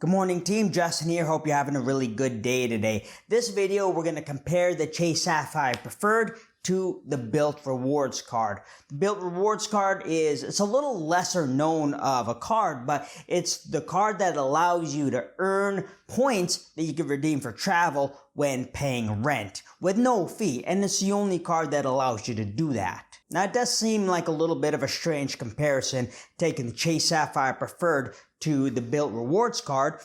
Good morning team, Justin here. Hope you're having a really good day today. This video, we're going to compare the Chase Sapphire Preferred to the Bilt Rewards card. The Bilt Rewards card it's a little lesser known of a card, but it's the card that allows you to earn points that you can redeem for travel when paying rent with no fee. And it's the only card that allows you to do that. Now, it does seem like a little bit of a strange comparison taking the Chase Sapphire Preferred to the Bilt Rewards card,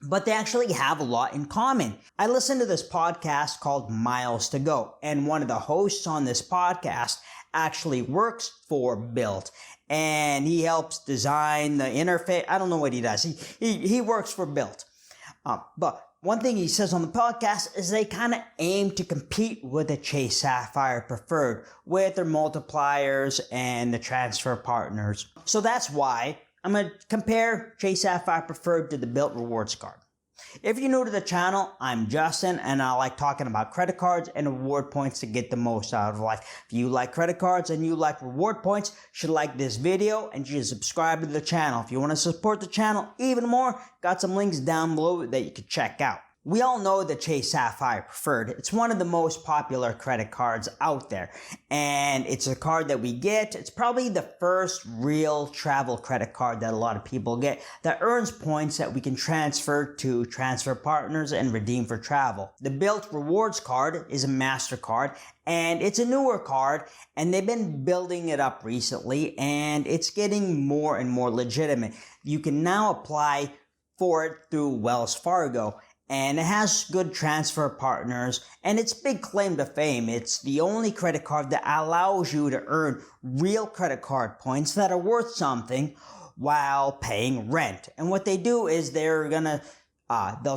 but they actually have a lot in common. I listened to this podcast called Miles to Go, and one of the hosts on this podcast actually works for Bilt, and he helps design the interface. I don't know what he does. He works for Bilt. But one thing he says on the podcast is they kind of aim to compete with the Chase Sapphire Preferred with their multipliers and the transfer partners. So that's why I'm going to compare Chase Sapphire Preferred to the Bilt Rewards card. If you're new to the channel, I'm Justin, and I like talking about credit cards and reward points to get the most out of life. If you like credit cards and you like reward points, you should like this video and you should subscribe to the channel. If you want to support the channel even more, got some links down below that you can check out. We all know the Chase Sapphire Preferred. It's one of the most popular credit cards out there. And it's a card that we get. It's probably the first real travel credit card that a lot of people get that earns points that we can transfer to transfer partners and redeem for travel. The Bilt Rewards card is a MasterCard, and it's a newer card, and they've been building it up recently, and it's getting more and more legitimate. You can now apply for it through Wells Fargo. And it has good transfer partners, and its big claim to fame, it's the only credit card that allows you to earn real credit card points that are worth something while paying rent. And what they do is they'll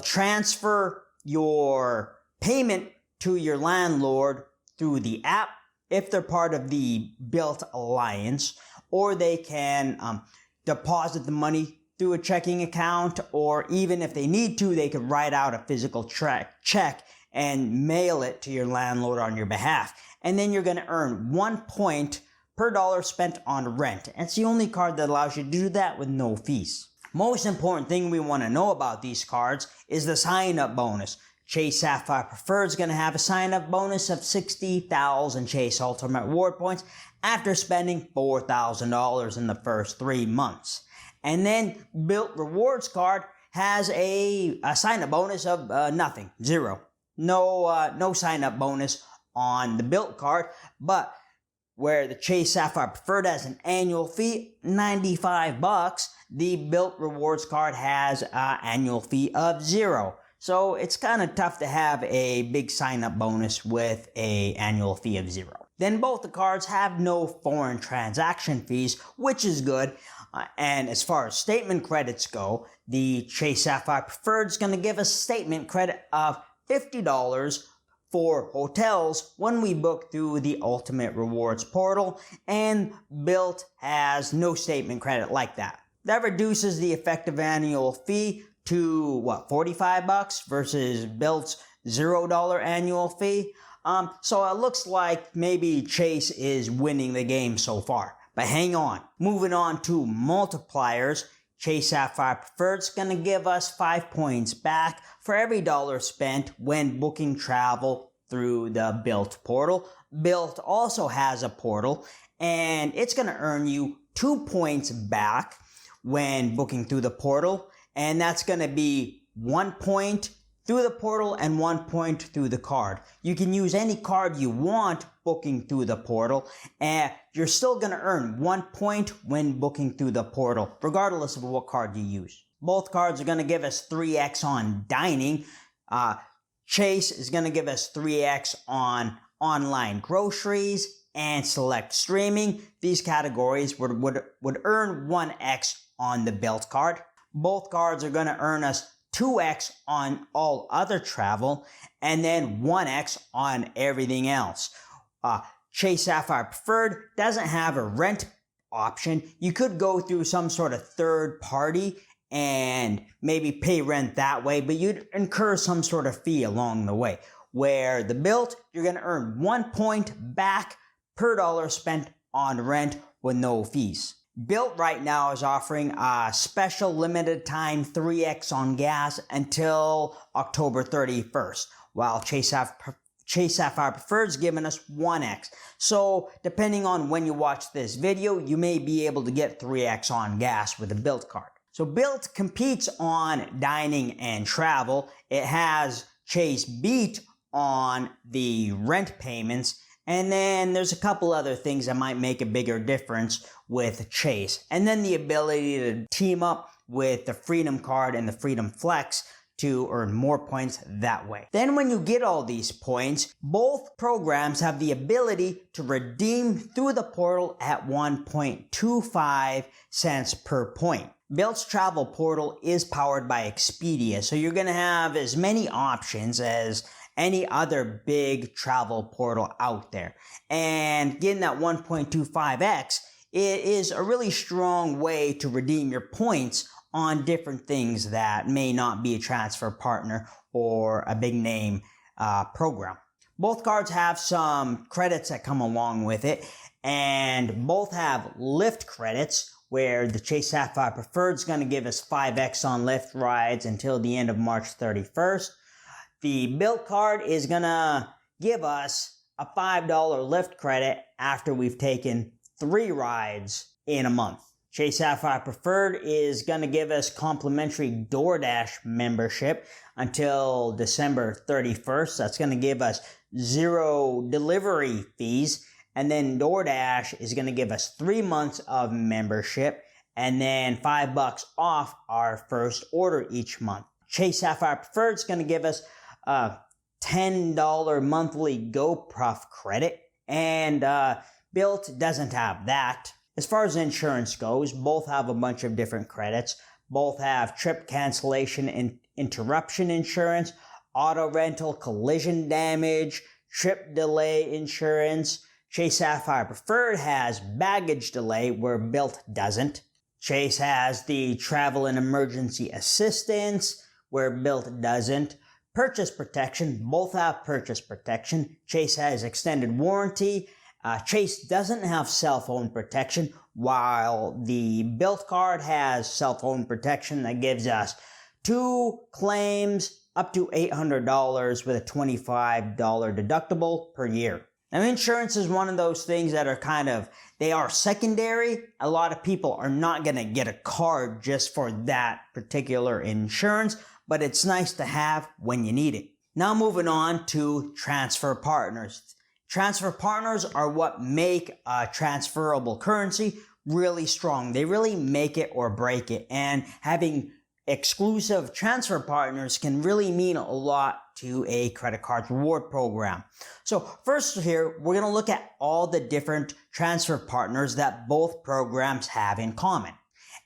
transfer your payment to your landlord through the app if they're part of the Bilt Alliance, or they can deposit the money through a checking account, or even if they need to, they could write out a physical check and mail it to your landlord on your behalf. And then you're going to earn 1 point per dollar spent on rent. And it's the only card that allows you to do that with no fees. Most important thing we want to know about these cards is the sign-up bonus. Chase Sapphire Preferred is going to have a sign-up bonus of 60,000 Chase Ultimate Reward points after spending $4,000 in the first 3 months. And then Bilt Rewards card has a sign-up bonus of nothing, zero. No sign-up bonus on the Bilt card, but where the Chase Sapphire Preferred has an annual fee, $95, the Bilt Rewards card has an annual fee of $0. So it's kind of tough to have a big sign-up bonus with an annual fee of $0. Then both the cards have no foreign transaction fees, which is good. And as far as statement credits go, the Chase Sapphire Preferred is going to give us statement credit of $50 for hotels when we book through the Ultimate Rewards portal, and Bilt has no statement credit like that. That reduces the effective annual fee to, $45 versus Bilt's $0 annual fee. So it looks like maybe Chase is winning the game so far. But hang on. Moving on to multipliers, Chase Sapphire Preferred is going to give us 5 points back for every dollar spent when booking travel through the Bilt portal. Bilt also has a portal, and it's going to earn you 2 points back when booking through the portal, and that's going to be 1 point through the portal and 1 point through the card. You can use any card you want booking through the portal, and you're still going to earn 1 point when booking through the portal, regardless of what card you use. Both cards are going to give us 3x on dining. Chase is going to give us 3x on online groceries and select streaming. These categories would earn 1x on the Bilt card. Both cards are going to earn us 2x on all other travel, and then 1x on everything else. Chase Sapphire Preferred doesn't have a rent option. You could go through some sort of third party and maybe pay rent that way, but you'd incur some sort of fee along the way. Where the Bilt, you're going to earn 1 point back per dollar spent on rent with no fees. Bilt right now is offering a special limited time 3x on gas until October 31st, while Chase Sapphire Preferred is giving us 1x. So depending on when you watch this video, you may be able to get 3x on gas with a Bilt card. So Bilt competes on dining and travel. It has Chase beat on the rent payments, and then there's a couple other things that might make a bigger difference with Chase. And then the ability to team up with the Freedom Card and the Freedom Flex to earn more points that way. Then when you get all these points, both programs have the ability to redeem through the portal at 1.25 cents per point. Bilt's travel portal is powered by Expedia, so you're going to have as many options as any other big travel portal out there. And getting that 1.25x, it is a really strong way to redeem your points on different things that may not be a transfer partner or a big name program. Both cards have some credits that come along with it, and both have Lyft credits, where the Chase Sapphire Preferred is going to give us 5x on Lyft rides until the end of March 31st. The Bilt card is going to give us a $5 Lyft credit after we've taken 3 rides in a month. Chase Sapphire Preferred is going to give us complimentary DoorDash membership until December 31st. That's going to give us 0 delivery fees. And then DoorDash is going to give us 3 months of membership and then $5 off our first order each month. Chase Sapphire Preferred is going to give us a $10 monthly GoProf credit, and Bilt doesn't have that. As far as insurance goes, both have a bunch of different credits. Both have trip cancellation and interruption insurance, auto rental, collision damage, trip delay insurance. Chase Sapphire Preferred has baggage delay where Bilt doesn't. Chase has the travel and emergency assistance where Bilt doesn't. Purchase protection, both have purchase protection. Chase has extended warranty. Chase doesn't have cell phone protection, while the Bilt card has cell phone protection that gives us 2 claims up to $800 with a $25 deductible per year. Now, insurance is one of those things that are they are secondary. A lot of people are not going to get a card just for that particular insurance, but it's nice to have when you need it. Now moving on to transfer partners. Transfer partners are what make a transferable currency really strong. They really make it or break it, and having exclusive transfer partners can really mean a lot to a credit card reward program. So first here, we're going to look at all the different transfer partners that both programs have in common.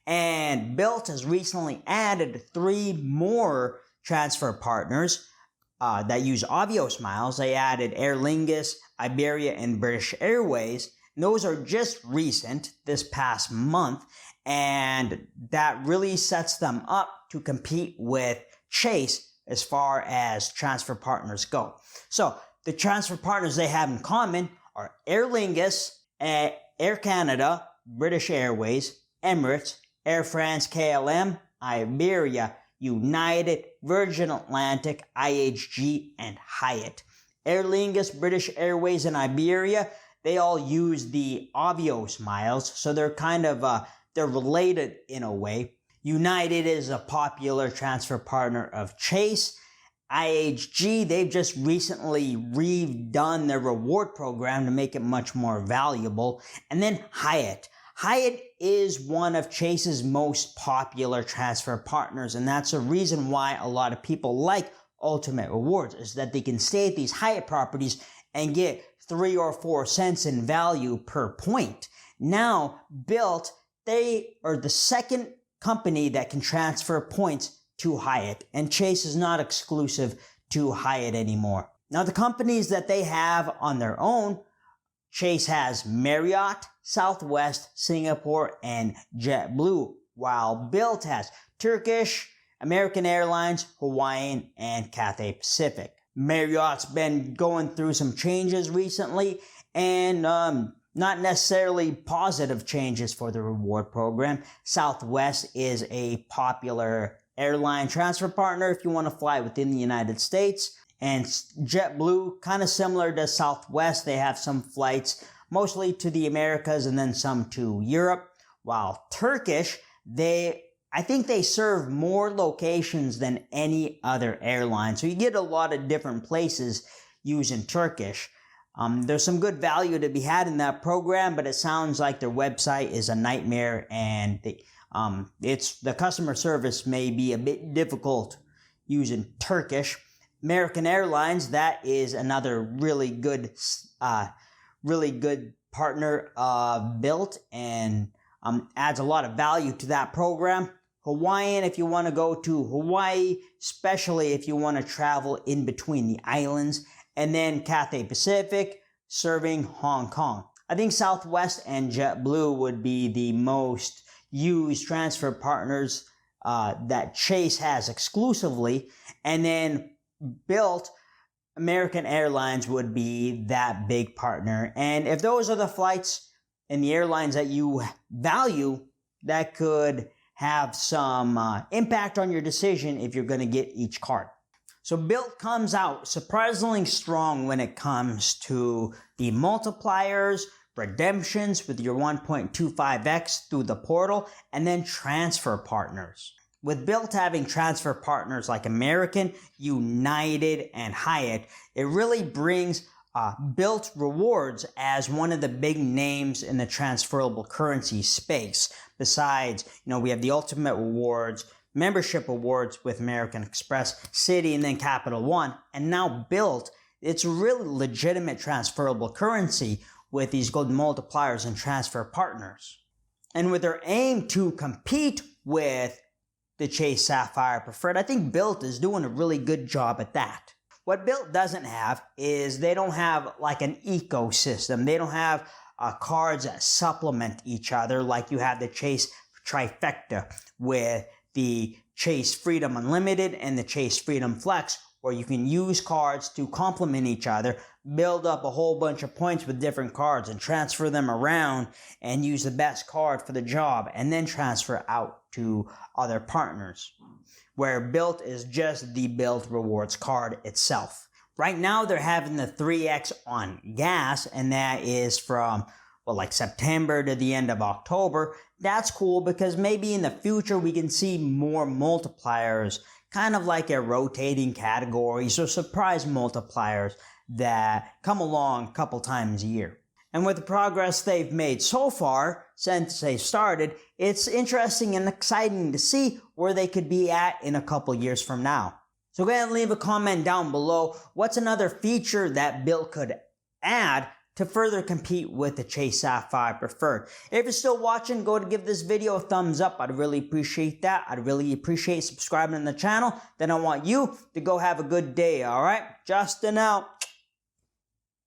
And Bilt has recently added 3 more transfer partners that use Avios miles. They added Aer Lingus, Iberia, and British Airways. And those are just recent, this past month, and that really sets them up to compete with Chase as far as transfer partners go. So the transfer partners they have in common are Aer Lingus, Air Canada, British Airways, Emirates, Air France, KLM, Iberia, United, Virgin Atlantic, IHG, and Hyatt. Aer Lingus, British Airways, and Iberia, they all use the Avios miles, so they're they're related in a way. United is a popular transfer partner of Chase. IHG, they've just recently redone their reward program to make it much more valuable. And then Hyatt. Hyatt is one of Chase's most popular transfer partners, and that's a reason why a lot of people like Ultimate Rewards, is that they can stay at these Hyatt properties and get 3 or 4 cents in value per point. Now, Bilt, they are the second company that can transfer points to Hyatt, and Chase is not exclusive to Hyatt anymore. Now, the companies that they have on their own, Chase has Marriott, Southwest, Singapore, and JetBlue, while Bilt has Turkish, American Airlines, Hawaiian, and Cathay Pacific. Marriott's been going through some changes recently, and not necessarily positive changes for the reward program. Southwest is a popular airline transfer partner if you want to fly within the United States. And JetBlue, kind of similar to Southwest, they have some flights mostly to the Americas and then some to Europe. While Turkish, I think they serve more locations than any other airline. So you get a lot of different places using Turkish. There's some good value to be had in that program, but it sounds like their website is a nightmare, and the customer service may be a bit difficult using Turkish. American Airlines, that is another really good partner of Bilt, and adds a lot of value to that program. Hawaiian, if you want to go to Hawaii, especially if you want to travel in between the islands. And then Cathay Pacific, serving Hong Kong. I think Southwest and JetBlue would be the most used transfer partners that Chase has exclusively. And then Bilt, American Airlines would be that big partner. And if those are the flights and the airlines that you value, that could have some impact on your decision if you're going to get each card. So Bilt comes out surprisingly strong when it comes to the multipliers, redemptions with your 1.25x through the portal, and then transfer partners. With Bilt having transfer partners like American, United, and Hyatt, it really brings Bilt Rewards as one of the big names in the transferable currency space. Besides, we have the Ultimate Rewards, membership awards with American Express, Citi, and then Capital One. And now Bilt, it's a really legitimate transferable currency with these golden multipliers and transfer partners. And with their aim to compete with the Chase Sapphire Preferred, I think Bilt is doing a really good job at that. What Bilt doesn't have is they don't have like an ecosystem. They don't have cards that supplement each other like you have the Chase Trifecta with the Chase Freedom Unlimited and the Chase Freedom Flex, where you can use cards to complement each other, build up a whole bunch of points with different cards and transfer them around and use the best card for the job and then transfer out to other partners. Where Bilt is just the Bilt Rewards card itself. Right now they're having the 3x on gas, and that is from like September to the end of October. That's cool because maybe in the future we can see more multipliers, kind of like a rotating categories or surprise multipliers that come along a couple times a year. And with the progress they've made so far since they started, it's interesting and exciting to see where they could be at in a couple years from now. So go ahead and leave a comment down below. What's another feature that Bilt could add to further compete with the Chase Sapphire Preferred? If you're still watching, go to give this video a thumbs up. I'd really appreciate that. I'd really appreciate subscribing to the channel. Then I want you to go have a good day, alright? Justin out.